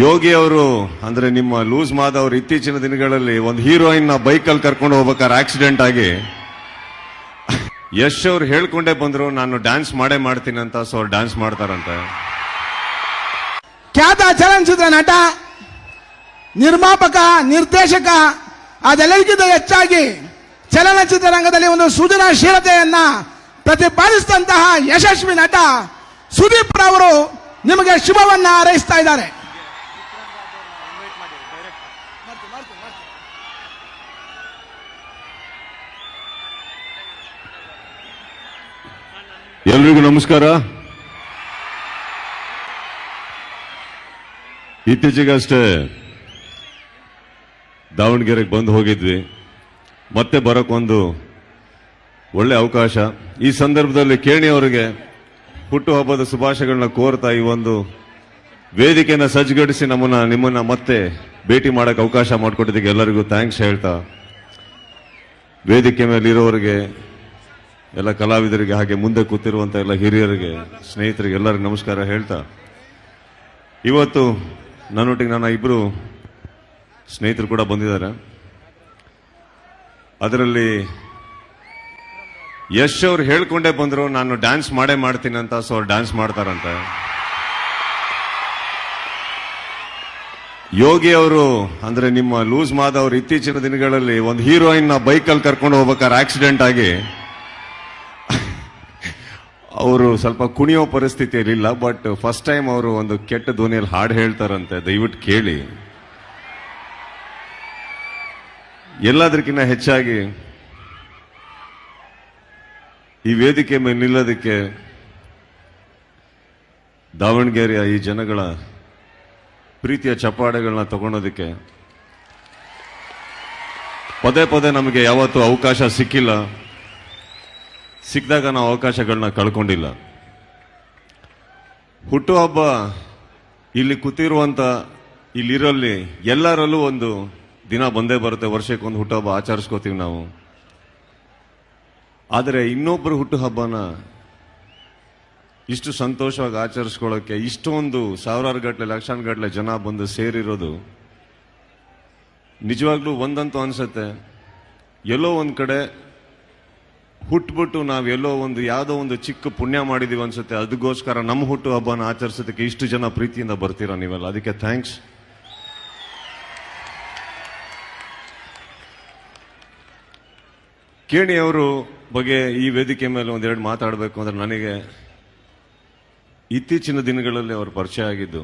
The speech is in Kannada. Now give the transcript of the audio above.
ಯೋಗಿ ಅವರು ಅಂದ್ರೆ ನಿಮ್ಮ ಲೂಸ್ ಮಾದ ಅವರು ಇತ್ತೀಚಿನ ದಿನಗಳಲ್ಲಿ ಒಂದು ಹೀರೋಯಿನ್ ನ ಬೈಕಲ್ಲಿ ಕರ್ಕೊಂಡು ಹೋಗ್ಬೇಕಾದ್ರೆ ಆಕ್ಸಿಡೆಂಟ್ ಆಗಿ ಯಶ್ ಅವ್ರು ಹೇಳ್ಕೊಂಡೇ ಬಂದ್ರು ನಾನು ಡ್ಯಾನ್ಸ್ ಮಾಡೇ ಮಾಡ್ತೀನಿ ಅಂತ. ಸೊ ಅವ್ರು ಡ್ಯಾನ್ಸ್ ಮಾಡ್ತಾರಂತೆ. ಖ್ಯಾತ ಚಲನಚಿತ್ರ ನಟ, ನಿರ್ಮಾಪಕ, ನಿರ್ದೇಶಕ ಅದೆಲ್ಲಕ್ಕಿಂತ ಹೆಚ್ಚಾಗಿ ಚಲನಚಿತ್ರ ರಂಗದಲ್ಲಿ ಒಂದು ಸೃಜನಶೀಲತೆಯನ್ನ ಪ್ರತಿಪಾದಿಸಿದಂತಹ ಯಶಸ್ವಿ ನಟ ಸುದೀಪ್ ರವರು ನಿಮಗೆ ಶುಭವನ್ನ ಹಾರೈಸ್ತಾ ಇದ್ದಾರೆ. ಎಲ್ರಿಗೂ ನಮಸ್ಕಾರ. ಇತ್ತೀಚೆಗಷ್ಟೇ ದಾವಣಗೆರೆಗೆ ಬಂದು ಹೋಗಿದ್ವಿ. ಮತ್ತೆ ಬರೋಕ್ಕೊಂದು ಒಳ್ಳೆ ಅವಕಾಶ. ಈ ಸಂದರ್ಭದಲ್ಲಿ ಕೇಣಿ ಅವರಿಗೆ ಹುಟ್ಟುಹಬ್ಬದ ಶುಭಾಶಯಗಳನ್ನ ಕೋರ್ತಾ ಈ ಒಂದು ವೇದಿಕೆಯನ್ನು ಸಜ್ಜುಗಡಿಸಿ ನಿಮ್ಮನ್ನ ಮತ್ತೆ ಭೇಟಿ ಮಾಡಕ್ಕೆ ಅವಕಾಶ ಮಾಡಿಕೊಟ್ಟಿದ್ದಕ್ಕೆ ಎಲ್ಲರಿಗೂ ಥ್ಯಾಂಕ್ಸ್ ಹೇಳ್ತಾ, ವೇದಿಕೆ ಮೇಲೆ ಇರೋರಿಗೆ, ಎಲ್ಲ ಕಲಾವಿದರಿಗೆ, ಹಾಗೆ ಮುಂದೆ ಕೂತಿರುವಂತ ಎಲ್ಲ ಹಿರಿಯರಿಗೆ, ಸ್ನೇಹಿತರಿಗೆ ಎಲ್ಲರಿಗೂ ನಮಸ್ಕಾರ ಹೇಳ್ತಾ, ಇವತ್ತು ನನ್ನೊಟ್ಟಿಗೆ ನನ್ನ ಇಬ್ರು ಸ್ನೇಹಿತರು ಕೂಡ ಬಂದಿದ್ದಾರೆ. ಅದರಲ್ಲಿ ಯಶ್ ಅವ್ರು ಹೇಳ್ಕೊಂಡೇ ಬಂದ್ರು ನಾನು ಡ್ಯಾನ್ಸ್ ಮಾಡೇ ಮಾಡ್ತೀನಿ ಅಂತ. ಸೊ ಅವ್ರು ಡ್ಯಾನ್ಸ್ ಮಾಡ್ತಾರಂತೆ. ಯೋಗಿ ಅವರು ಅಂದ್ರೆ ನಿಮ್ಮ ಲೂಸ್ ಮಾದ ಅವರು ಇತ್ತೀಚಿನ ದಿನಗಳಲ್ಲಿ ಒಂದು ಹೀರೋಯಿನ್ ನ ಬೈಕಲ್ಲಿ ಕರ್ಕೊಂಡು ಹೋಗ್ಬೇಕಾದ್ರೆ ಆಕ್ಸಿಡೆಂಟ್ ಆಗಿ ಅವರು ಸ್ವಲ್ಪ ಕುಣಿಯೋ ಪರಿಸ್ಥಿತಿಯಲ್ಲಿಲ್ಲ. ಬಟ್ ಫಸ್ಟ್ ಟೈಮ್ ಅವರು ಒಂದು ಕೆಟ್ಟ ಧ್ವನಿಯಲ್ಲಿ ಹಾಡು ಹೇಳ್ತಾರಂತೆ. ದಯವಿಟ್ಟು ಕೇಳಿ. ಎಲ್ಲದಕ್ಕಿಂತ ಹೆಚ್ಚಾಗಿ ಈ ವೇದಿಕೆ ಮೇಲೆ ನಿಲ್ಲೋದಕ್ಕೆ ದಾವಣಗೆರೆಯ ಈ ಜನಗಳ ಪ್ರೀತಿಯ ಚಪ್ಪಾಳೆಗಳನ್ನ ತಗೊಳೋದಕ್ಕೆ ಪದೇ ಪದೇ ನಮಗೆ ಯಾವತ್ತೂ ಅವಕಾಶ ಸಿಕ್ಕಿಲ್ಲ. ಸಿಕ್ಕಿದಾಗ ನಾವು ಅವಕಾಶಗಳನ್ನ ಕಳ್ಕೊಂಡಿಲ್ಲ. ಹುಟ್ಟುಹಬ್ಬ ಇಲ್ಲಿ ಕೂತಿರುವಂತ ಇಲ್ಲಿರಲ್ಲಿ ಎಲ್ಲರಲ್ಲೂ ಒಂದು ದಿನ ಬಂದೇ ಬರುತ್ತೆ. ವರ್ಷಕ್ಕೊಂದು ಹುಟ್ಟುಹಬ್ಬ ಆಚರಿಸ್ಕೋತೀವಿ ನಾವು. ಆದರೆ ಇನ್ನೊಬ್ಬರು ಹುಟ್ಟುಹಬ್ಬನ ಇಷ್ಟು ಸಂತೋಷವಾಗಿ ಆಚರಿಸ್ಕೊಳ್ಳೋಕೆ ಇಷ್ಟೊಂದು ಸಾವಿರಾರು ಗಟ್ಟಲೆ, ಲಕ್ಷಾನು ಗಟ್ಟಲೆ ಜನ ಬಂದು ಸೇರಿರೋದು ನಿಜವಾಗ್ಲೂ ಒಂದಂತೂ ಅನ್ಸುತ್ತೆ, ಎಲ್ಲೋ ಒಂದ್ ಕಡೆ ಹುಟ್ಬಿಟ್ಟು ನಾವೆಲ್ಲೋ ಯಾವುದೋ ಒಂದು ಚಿಕ್ಕ ಪುಣ್ಯ ಮಾಡಿದೀವಿ ಅನ್ಸುತ್ತೆ. ಅದಕ್ಕೋಸ್ಕರ ನಮ್ಮ ಹುಟ್ಟು ಹಬ್ಬನ ಆಚರಿಸೋದಕ್ಕೆ ಇಷ್ಟು ಜನ ಪ್ರೀತಿಯಿಂದ ಬರ್ತೀರಾ ನೀವೆಲ್ಲ. ಅದಕ್ಕೆ ಥ್ಯಾಂಕ್ಸ್. ಕೇಣಿ ಅವರು ಬಗ್ಗೆ ಈ ವೇದಿಕೆ ಮೇಲೆ ಒಂದೆರಡು ಮಾತಾಡಬೇಕು ಅಂದ್ರೆ, ನನಗೆ ಇತ್ತೀಚಿನ ದಿನಗಳಲ್ಲಿ ಅವರು ಪರಿಚಯ ಆಗಿದ್ದು